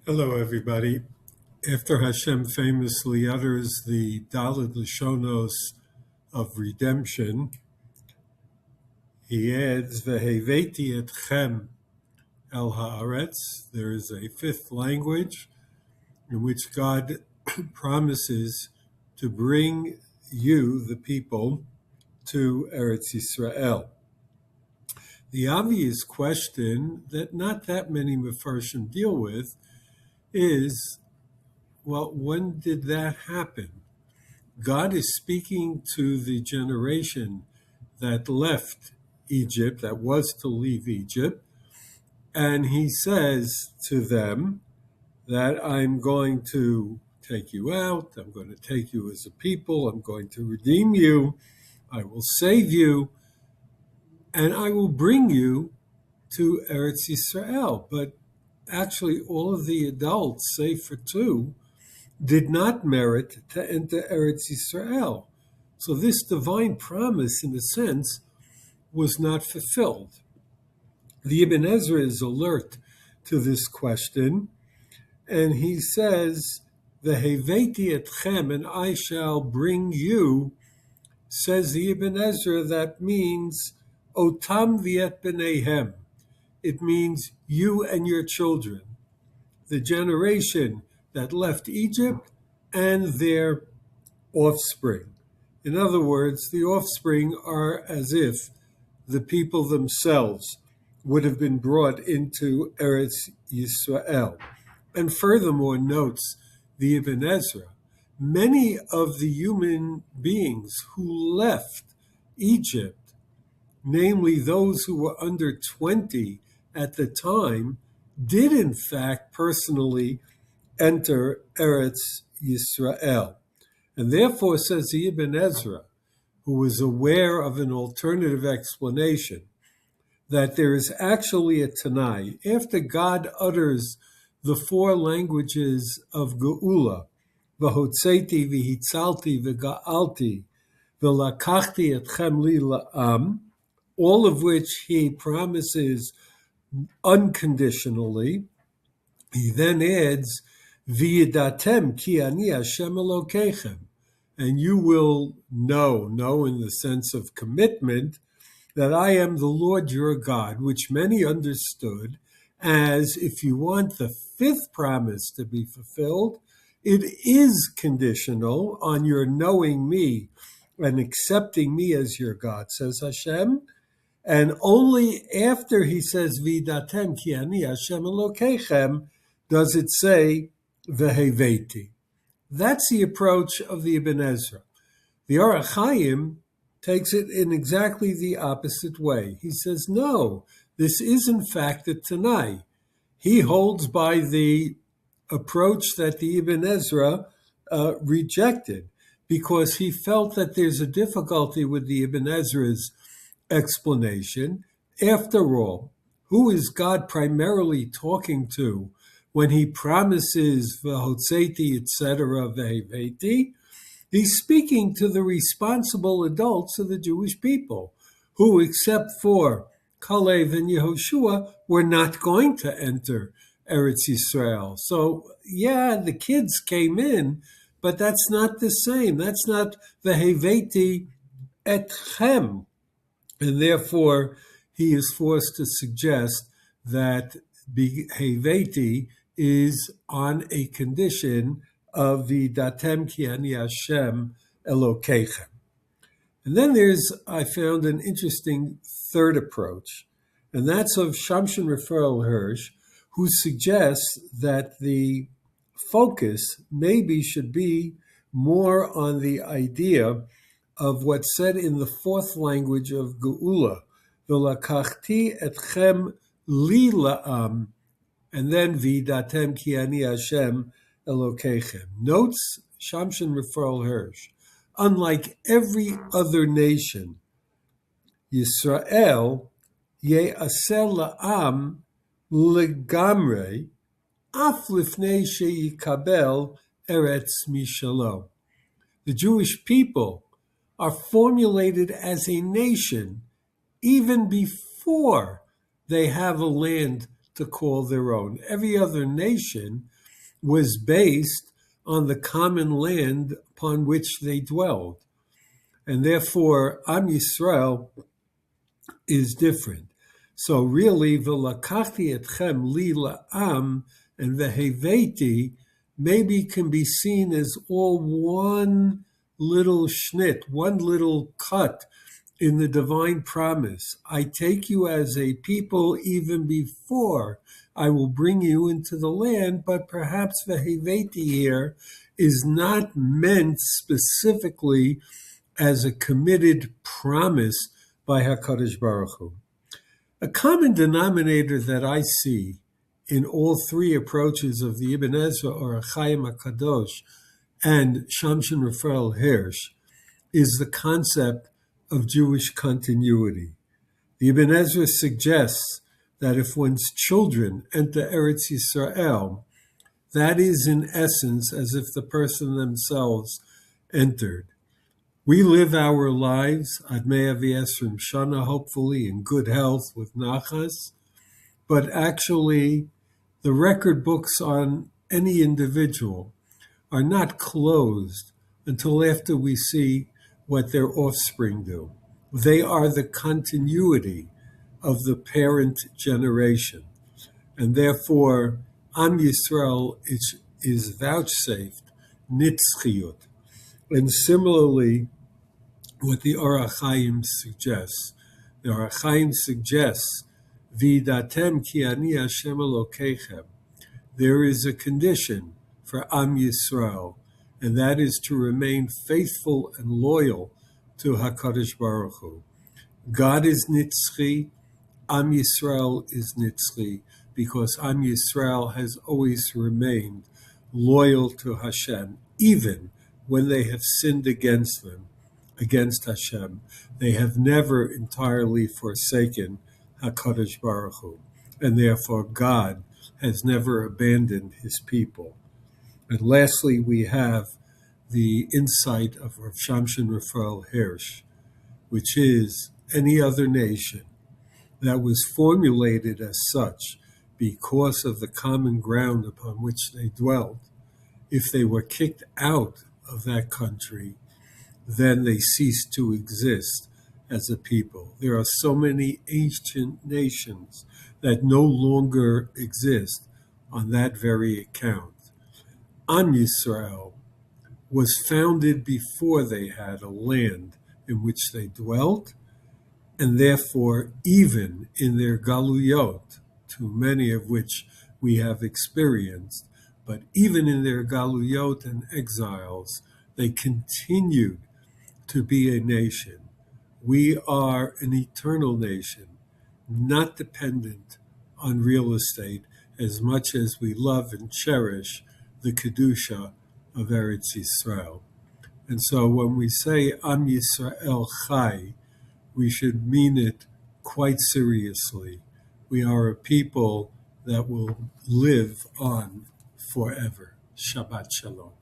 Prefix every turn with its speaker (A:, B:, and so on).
A: Hello, everybody. After Hashem famously utters the Dalet Lashonos of redemption, he adds Veheveti etchem el haaretz. There is a fifth language in which God promises to bring you, the people, to Eretz Yisrael. The obvious question that not that many Mefarshim deal with is, well, when did that happen? God is speaking to the generation that left Egypt, that was to leave Egypt, and he says to them that I'm going to take you out, I'm going to take you as a people, I'm going to redeem you, I will save you, and I will bring you to Eretz Yisrael. But actually, all of the adults, save for two, did not merit to enter Eretz Yisrael. So this divine promise, in a sense, was not fulfilled. The Ibn Ezra is alert to this question, and he says, Veheveti etchem, and I shall bring you, says the Ibn Ezra, that means otam viet b'neihem. It means you and your children, the generation that left Egypt and their offspring. In other words, the offspring are as if the people themselves would have been brought into Eretz Yisrael. And furthermore, notes the Ibn Ezra, many of the human beings who left Egypt, namely those who were under 20 at the time, did in fact personally enter Eretz Yisrael. And therefore, says the Ibn Ezra, who was aware of an alternative explanation, that there is actually a Tanai. After God utters the four languages of Geula, V'hotzeti, V'hitzalti, V'ga'alti, V'lakachti etchem li la'am, all of which he promises unconditionally, he then adds, V'yidatem ki ani Hashem Elokeichem, and you will know in the sense of commitment, that I am the Lord your God, which many understood as, if you want the fifth promise to be fulfilled, it is conditional on your knowing me and accepting me as your God, says Hashem. And only after he says, V'yidatem ki ani Hashem Elokeichem, does it say, Veheveti. That's the approach of the Ibn Ezra. The Orach Chaim takes it in exactly the opposite way. He says, no, this is in fact a Tanai. He holds by the approach that the Ibn Ezra rejected, because he felt that there's a difficulty with the Ibn Ezra's explanation. After all, who is God primarily talking to when he promises v'hotzeti, etc., v'heveti? He's speaking to the responsible adults of the Jewish people, who, except for Kalev and Yehoshua, were not going to enter Eretz Yisrael. So, yeah, the kids came in, but that's not the same. That's not v'heveti etchem. And therefore, he is forced to suggest that Heveti is on a condition of the Datem Ki Ani Hashem Elokeichem. And then I found an interesting third approach, and that's of Shamshon Raphael Hirsch, who suggests that the focus maybe should be more on the idea of what's said in the fourth language of Geula, V'lakachti etchem li la'am, and then V'yidatem ki ani Hashem Elokeichem. Notes Shamshon Raphael Hirsch, unlike every other nation, Yisrael ye'aseh la'am legamrei af lifnei she'yikabel eretz mishalo. The Jewish people are formulated as a nation even before they have a land to call their own. Every other nation was based on the common land upon which they dwelled. And therefore, Am Yisrael is different. So really, v'lakachti etchem li la'am and v'heveti maybe can be seen as all one little schnit, one little cut in the divine promise. I take you as a people even before I will bring you into the land, but perhaps v'heveti here is not meant specifically as a committed promise by HaKadosh Baruch Hu. A common denominator that I see in all three approaches of the Ibn Ezra or Chaim HaKadosh and Shamshon Raphael Hirsch is the concept of Jewish continuity. The Ibn Ezra suggests that if one's children enter Eretz Yisrael, that is in essence as if the person themselves entered. We live our lives, Ad Mei V'Esrim Shana, hopefully in good health with nachas, but actually the record books on any individual are not closed until after we see what their offspring do. They are the continuity of the parent generation, and therefore Am Yisrael is vouchsafed nitzchiyut. And similarly, what the Orach Chaim suggests. The Orach Chaim suggests, V'datem ki ani Hashem Elokeichem. There is a condition for Am Yisrael, and that is to remain faithful and loyal to HaKadosh Baruch Hu. God is nitzchi, Am Yisrael is nitzchi, because Am Yisrael has always remained loyal to Hashem, even when they have sinned against Hashem. They have never entirely forsaken HaKadosh Baruch Hu, and therefore God has never abandoned his people. And lastly, we have the insight of Rav Shamshon Raphael Hirsch, which is any other nation that was formulated as such because of the common ground upon which they dwelled. If they were kicked out of that country, then they cease to exist as a people. There are so many ancient nations that no longer exist on that very account. Am Yisrael was founded before they had a land in which they dwelt, and therefore even in their galuyot, too many of which we have experienced, but even in their galuyot and exiles, they continued to be a nation. We are an eternal nation, not dependent on real estate as much as we love and cherish the Kedusha of Eretz Yisrael. And so when we say Am Yisrael Chai, we should mean it quite seriously. We are a people that will live on forever. Shabbat Shalom.